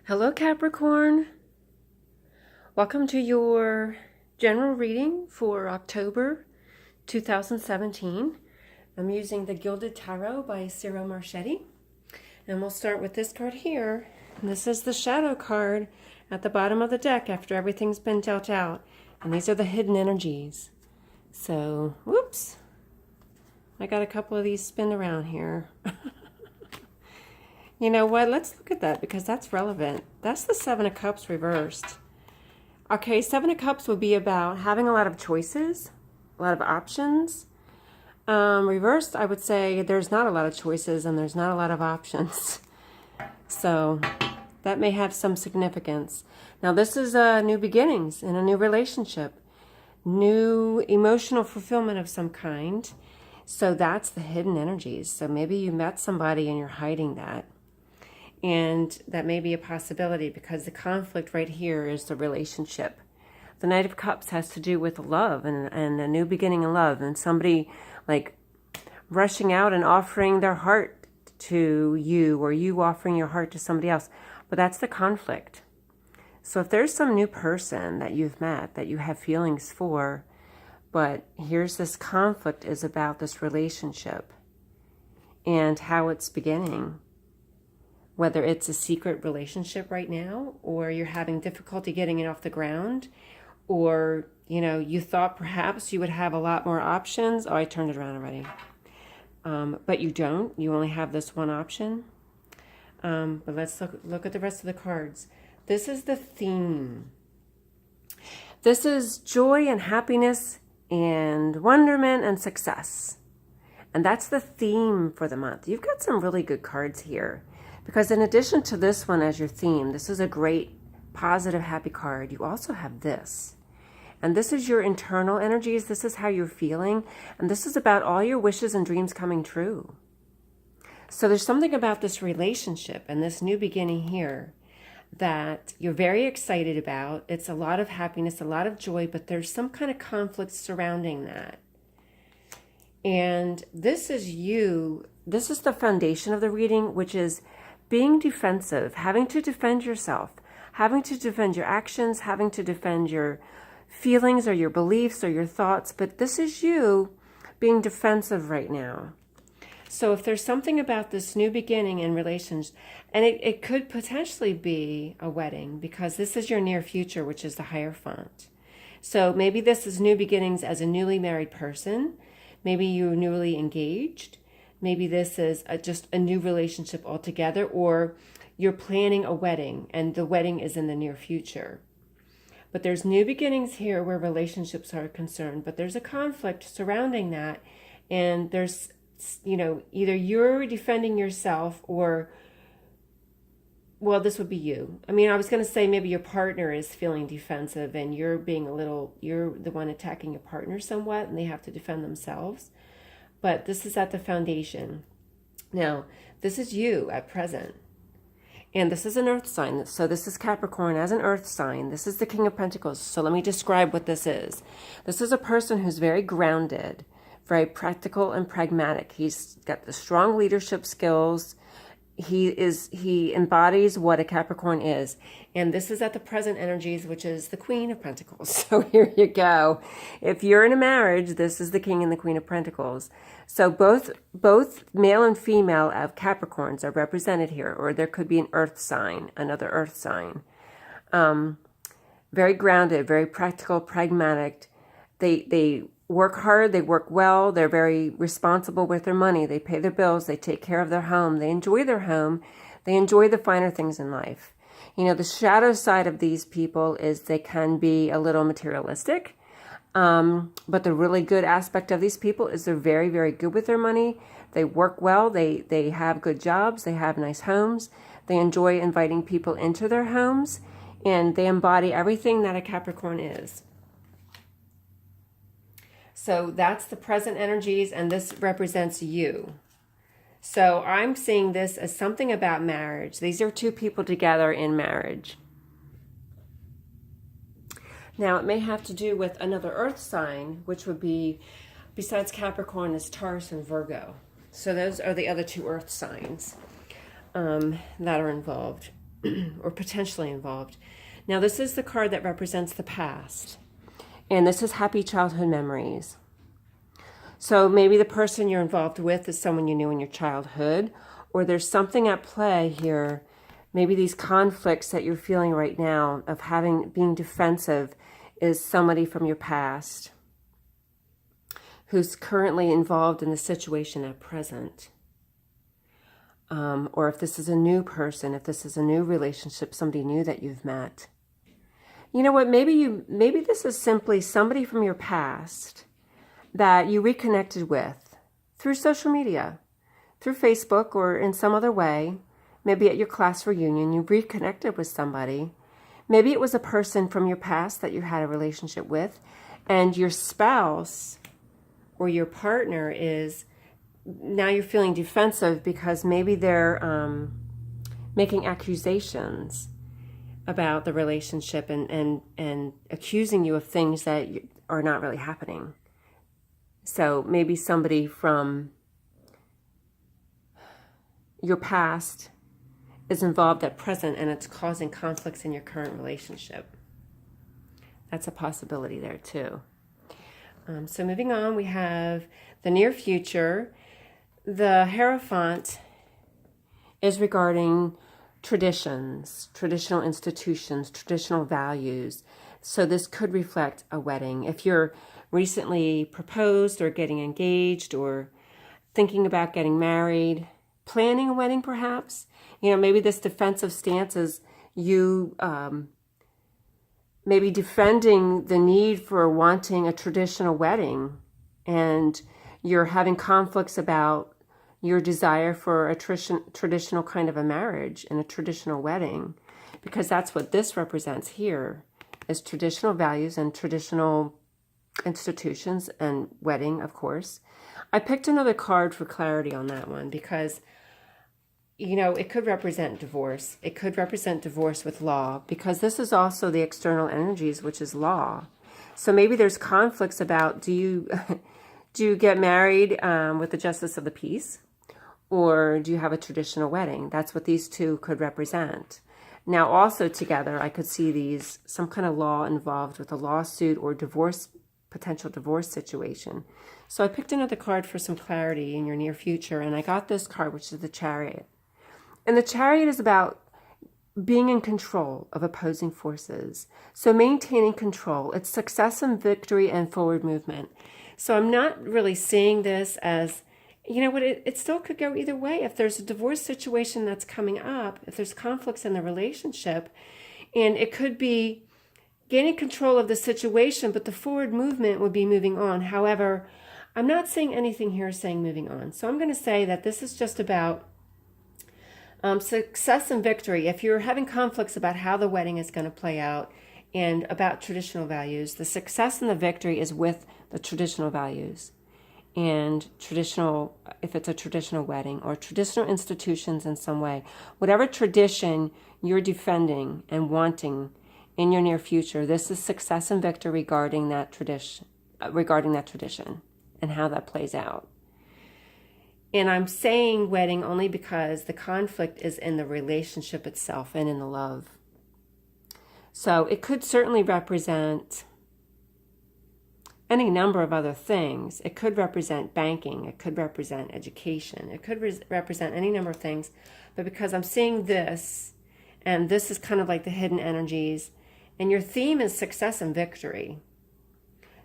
Hello, Capricorn. Welcome to your general reading for October 2017. I'm using the Gilded Tarot by Ciro Marchetti. And we'll start with this card here. And this is the shadow card at the bottom of the deck after everything's been dealt out. And these are the hidden energies. So, whoops. I got a couple of these spin around here. You know what? Let's look at that because that's relevant. That's the Seven of Cups reversed. Okay, Seven of Cups would be about having a lot of choices, a lot of options. Reversed, I would say there's not a lot of choices and there's not a lot of options. So that may have some significance. Now this is new beginnings in a new relationship, new emotional fulfillment of some kind. So that's the hidden energies. So maybe you met somebody and you're hiding that. And that may be a possibility because the conflict right here is the relationship. The Knight of Cups has to do with love and a new beginning in love. And somebody like rushing out and offering their heart to you or you offering your heart to somebody else. But that's the conflict. So if there's some new person that you've met that you have feelings for, but here's this conflict is about this relationship and how it's beginning. Whether it's a secret relationship right now, or you're having difficulty getting it off the ground, or, you know, you thought perhaps you would have a lot more options. Oh, I turned it around already. But you don't. You only have this one option. But let's look at the rest of the cards. This is the theme. This is joy and happiness and wonderment and success. And that's the theme for the month. You've got some really good cards here. Because in addition to this one as your theme, this is a great, positive, happy card. You also have this. And this is your internal energies. This is how you're feeling. And this is about all your wishes and dreams coming true. So there's something about this relationship and this new beginning here that you're very excited about. It's a lot of happiness, a lot of joy, but there's some kind of conflict surrounding that. And this is you. This is the foundation of the reading, which is being defensive, having to defend yourself, having to defend your actions, having to defend your feelings or your beliefs or your thoughts. But this is you being defensive right now. So if there's something about this new beginning in relations, and it could potentially be a wedding because this is your near future, which is the Hierophant. So maybe this is new beginnings as a newly married person. Maybe you're newly engaged. Maybe this is just a new relationship altogether, or you're planning a wedding and the wedding is in the near future. But there's new beginnings here where relationships are concerned, but there's a conflict surrounding that. And there's, you know, either you're defending yourself or, well, this would be you. I mean, I was going to say maybe your partner is feeling defensive and you're being you're the one attacking your partner somewhat and they have to defend themselves. But this is at the foundation. Now, this is you at present. And this is an earth sign. So this is Capricorn as an earth sign. This is the King of Pentacles. So let me describe what this is. This is a person who's very grounded, very practical and pragmatic. He's got the strong leadership skills. He embodies what a Capricorn is. And this is at the present energies, which is the Queen of Pentacles. So here you go. If you're in a marriage, this is the King and the Queen of Pentacles. So both male and female of Capricorns are represented here, or there could be an earth sign, another earth sign. Very grounded, very practical, pragmatic. They work hard, they work well, they're very responsible with their money, they pay their bills, they take care of their home, they enjoy their home, they enjoy the finer things in life. You know, the shadow side of these people is they can be a little materialistic, but the really good aspect of these people is they're very, very good with their money, they work well, they have good jobs, they have nice homes, they enjoy inviting people into their homes, and they embody everything that a Capricorn is. So that's the present energies, and this represents you. So I'm seeing this as something about marriage. These are two people together in marriage. Now, it may have to do with another earth sign, which would be, besides Capricorn, is Taurus and Virgo. So those are the other two earth signs that are involved. or potentially involved. Now, this is the card that represents the past. And this is happy childhood memories. So maybe the person you're involved with is someone you knew in your childhood, or there's something at play here. Maybe these conflicts that you're feeling right now of being defensive is somebody from your past who's currently involved in the situation at present. Or if this is a new person, if this is a new relationship, somebody new that you've met. You know what, maybe this is simply somebody from your past that you reconnected with through social media, through Facebook or in some other way. Maybe at your class reunion, you reconnected with somebody. Maybe it was a person from your past that you had a relationship with, and your spouse or your partner is, now you're feeling defensive because maybe they're making accusations about the relationship and accusing you of things that are not really happening. So maybe somebody from your past is involved at present and it's causing conflicts in your current relationship. That's a possibility there too. So moving on, we have the near future. The Hierophant is regarding traditions, traditional institutions, traditional values. So this could reflect a wedding. If you're recently proposed or getting engaged or thinking about getting married, planning a wedding perhaps, maybe this defensive stance is you maybe defending the need for wanting a traditional wedding, and you're having conflicts about your desire for a traditional kind of a marriage and a traditional wedding, because that's what this represents here, is traditional values and traditional institutions and wedding, of course. I picked another card for clarity on that one because, it could represent divorce. It could represent divorce with law, because this is also the external energies, which is law. So maybe there's conflicts about, do you get married with the justice of the peace, or do you have a traditional wedding? That's what these two could represent. Now, also together, I could see some kind of law involved with a lawsuit or potential divorce situation. So I picked another card for some clarity in your near future, and I got this card, which is the Chariot. And the Chariot is about being in control of opposing forces. So maintaining control. It's success and victory and forward movement. So I'm not really seeing this as, it still could go either way. If there's a divorce situation that's coming up, if there's conflicts in the relationship, and it could be gaining control of the situation, but the forward movement would be moving on. However, I'm not seeing anything here saying moving on. So I'm going to say that this is just about success and victory. If you're having conflicts about how the wedding is going to play out and about traditional values, the success and the victory is with the traditional values and traditional, if it's a traditional wedding or traditional institutions in some way, whatever tradition you're defending and wanting in your near future, this is success and victory regarding that tradition and how that plays out. And I'm saying wedding only because the conflict is in the relationship itself and in the love. So it could certainly represent any number of other things. It could represent banking. It could represent education. It could represent any number of things. But because I'm seeing this, and this is kind of like the hidden energies, and your theme is success and victory.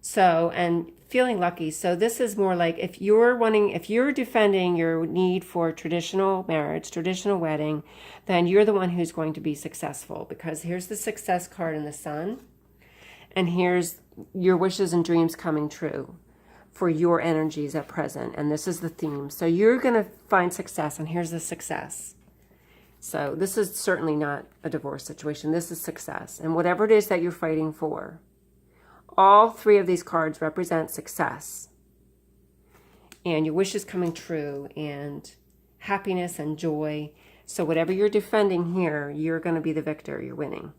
So, and feeling lucky. So this is more like if you're defending your need for traditional marriage, traditional wedding, then you're the one who's going to be successful, because here's the success card in the Sun, and here's your wishes and dreams coming true for your energies at present. And this is the theme. So you're going to find success, and here's the success. So this is certainly not a divorce situation. This is success. And whatever it is that you're fighting for, all three of these cards represent success and your wishes coming true and happiness and joy. So whatever you're defending here, you're going to be the victor. You're winning.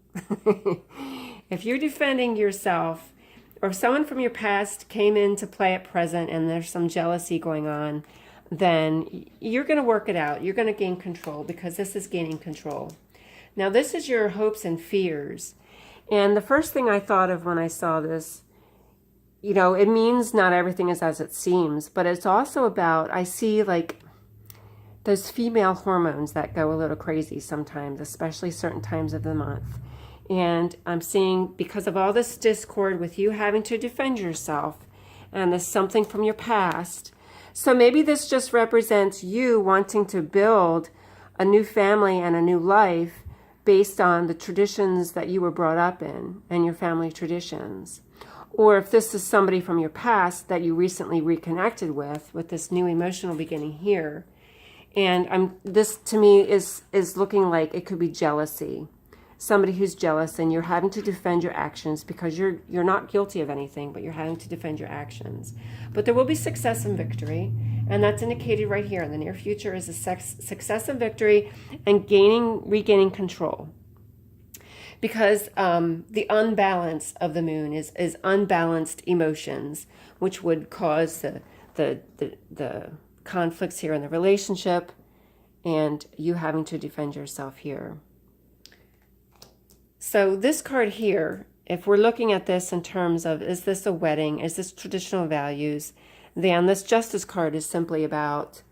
If you're defending yourself, or if someone from your past came into play at present and there's some jealousy going on, then you're going to work it out. You're going to gain control, because this is gaining control. Now this is your hopes and fears. And the first thing I thought of when I saw this, you know, it means not everything is as it seems, but it's also about, I see like those female hormones that go a little crazy sometimes, especially certain times of the month. And I'm seeing, because of all this discord with you having to defend yourself, and this something from your past. So maybe this just represents you wanting to build a new family and a new life based on the traditions that you were brought up in and your family traditions. Or if this is somebody from your past that you recently reconnected with this new emotional beginning here. And this to me is looking like it could be jealousy. Somebody who's jealous, and you're having to defend your actions because you're not guilty of anything, but you're having to defend your actions. But there will be success and victory, and that's indicated right here in the near future is a success and victory and regaining control. Because the unbalance of the moon is unbalanced emotions, which would cause the conflicts here in the relationship, and you having to defend yourself here. So this card here, if we're looking at this in terms of, is this a wedding? Is this traditional values? Then this Justice card is simply about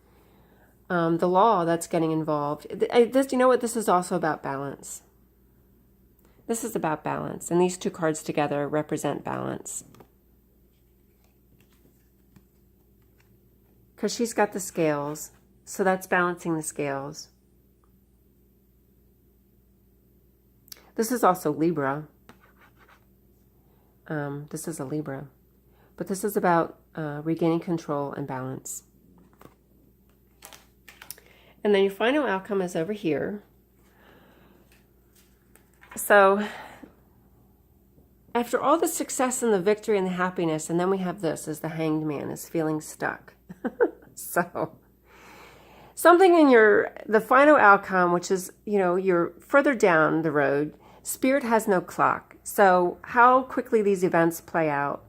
the law that's getting involved. You know what? This is also about balance. This is about balance. And these two cards together represent balance. Because she's got the scales. So that's balancing the scales. This is also Libra. This is a Libra. But this is about regaining control and balance. And then your final outcome is over here. So after all the success and the victory and the happiness, and then we have this as the Hanged Man is feeling stuck. So something in the final outcome, which is, you know, you're further down the road. Spirit has no clock. So how quickly these events play out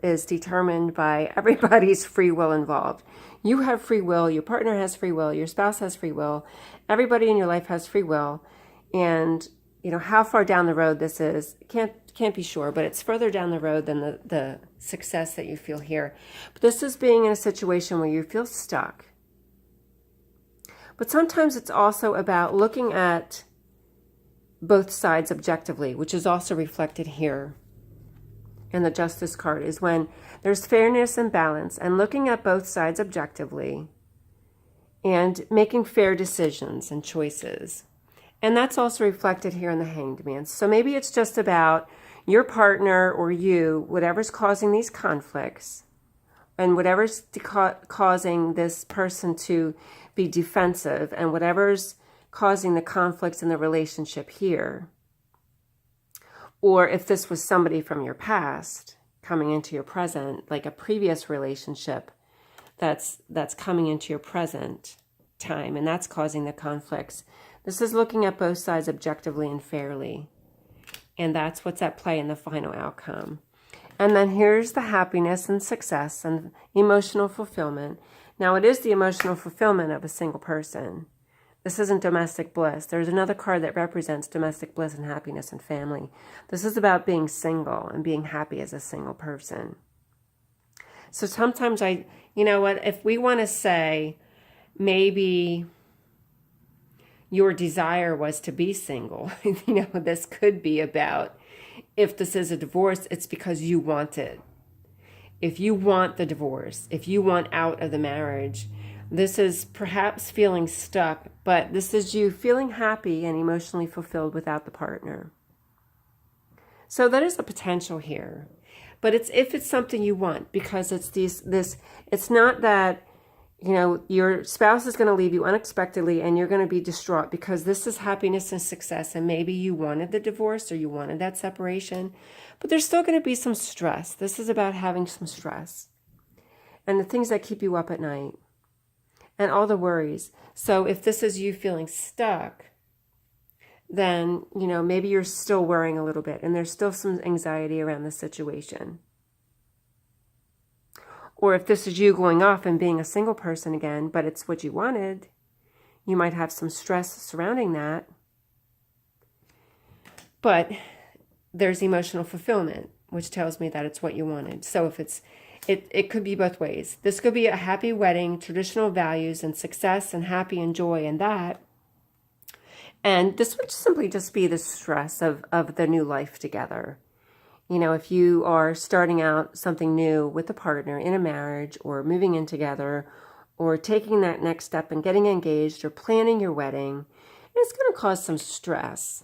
is determined by everybody's free will involved. You have free will, your partner has free will, your spouse has free will, everybody in your life has free will. And, you know, how far down the road this is, can't be sure, but it's further down the road than the success that you feel here. But this is being in a situation where you feel stuck. But sometimes it's also about looking at both sides objectively, which is also reflected here in the Justice card, is when there's fairness and balance and looking at both sides objectively and making fair decisions and choices. And that's also reflected here in the Hanged Man. So maybe it's just about your partner or you, whatever's causing these conflicts and whatever's causing this person to be defensive and whatever's causing the conflicts in the relationship here. Or if this was somebody from your past coming into your present, like a previous relationship that's coming into your present time, and that's causing the conflicts. This is looking at both sides objectively and fairly. And that's what's at play in the final outcome. And then here's the happiness and success and emotional fulfillment. Now it is the emotional fulfillment of a single person. This isn't domestic bliss. There's another card that represents domestic bliss and happiness and family. This is about being single and being happy as a single person. So sometimes you know what, if we want to say maybe your desire was to be single, you know, this could be about, if this is a divorce, it's because you want it. If you want the divorce, if you want out of the marriage, this is perhaps feeling stuck, but this is you feeling happy and emotionally fulfilled without the partner. So that is a potential here. But it's if it's something you want, because it's it's not that, you know, your spouse is going to leave you unexpectedly and you're going to be distraught, because this is happiness and success, and maybe you wanted the divorce or you wanted that separation, but there's still going to be some stress. This is about having some stress and the things that keep you up at night and all the worries. So if this is you feeling stuck, then, you know, maybe you're still worrying a little bit and there's still some anxiety around the situation. Or if this is you going off and being a single person again, but it's what you wanted, you might have some stress surrounding that. But there's emotional fulfillment, which tells me that it's what you wanted. So if it could be both ways. This could be a happy wedding, traditional values and success and happy and joy and that. And this would simply just be the stress of the new life together. You know, if you are starting out something new with a partner in a marriage or moving in together or taking that next step and getting engaged or planning your wedding, it's going to cause some stress.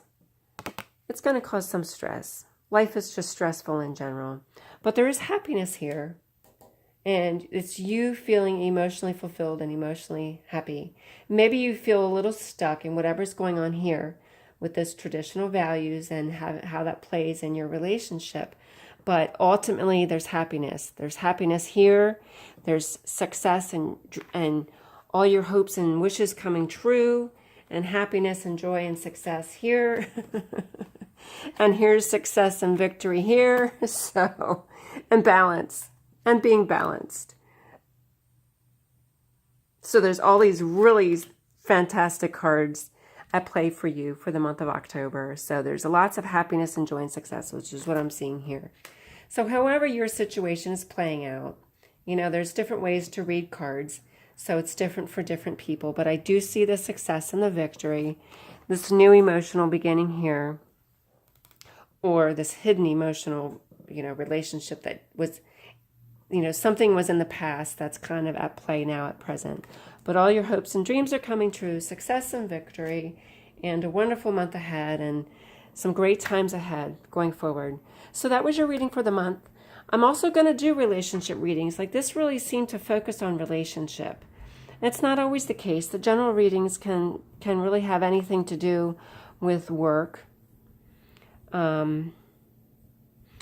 It's going to cause some stress. Life is just stressful in general. But there is happiness here. And it's you feeling emotionally fulfilled and emotionally happy. Maybe you feel a little stuck in whatever's going on here with this traditional values and how that plays in your relationship. But ultimately, there's happiness. There's happiness here. There's success and all your hopes and wishes coming true. And happiness and joy and success here. And here's success and victory here. So, and balance. And being balanced. So there's all these really fantastic cards at play for you for the month of October. So there's lots of happiness and joy and success, which is what I'm seeing here. So however your situation is playing out, you know, there's different ways to read cards. So it's different for different people. But I do see the success and the victory, this new emotional beginning here, or this hidden emotional, you know, relationship that was, you know, something was in the past that's kind of at play now at present. But all your hopes and dreams are coming true, success and victory, and a wonderful month ahead, and some great times ahead going forward. So that was your reading for the month. I'm also going to do relationship readings. Like this really seemed to focus on relationship. It's not always the case. The general readings can really have anything to do with work.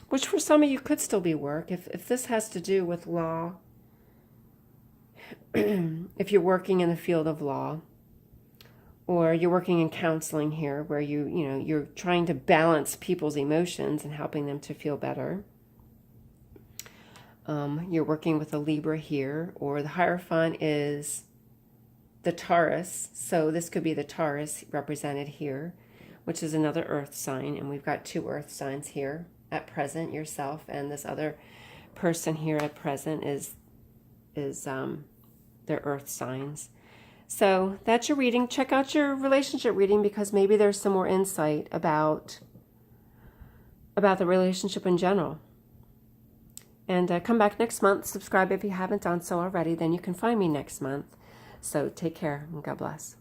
Which for some of you could still be work. If this has to do with law, if you're working in the field of law, or you're working in counseling here where you're trying to balance people's emotions and helping them to feel better. You're working with a Libra here, or the Hierophant is the Taurus. So this could be the Taurus represented here, which is another earth sign. And we've got two earth signs here at present, yourself and this other person here at present is their earth signs. So that's your reading. Check out your relationship reading because maybe there's some more insight about the relationship in general. And come back next month. Subscribe if you haven't done so already. Then you can find me next month. So take care and God bless.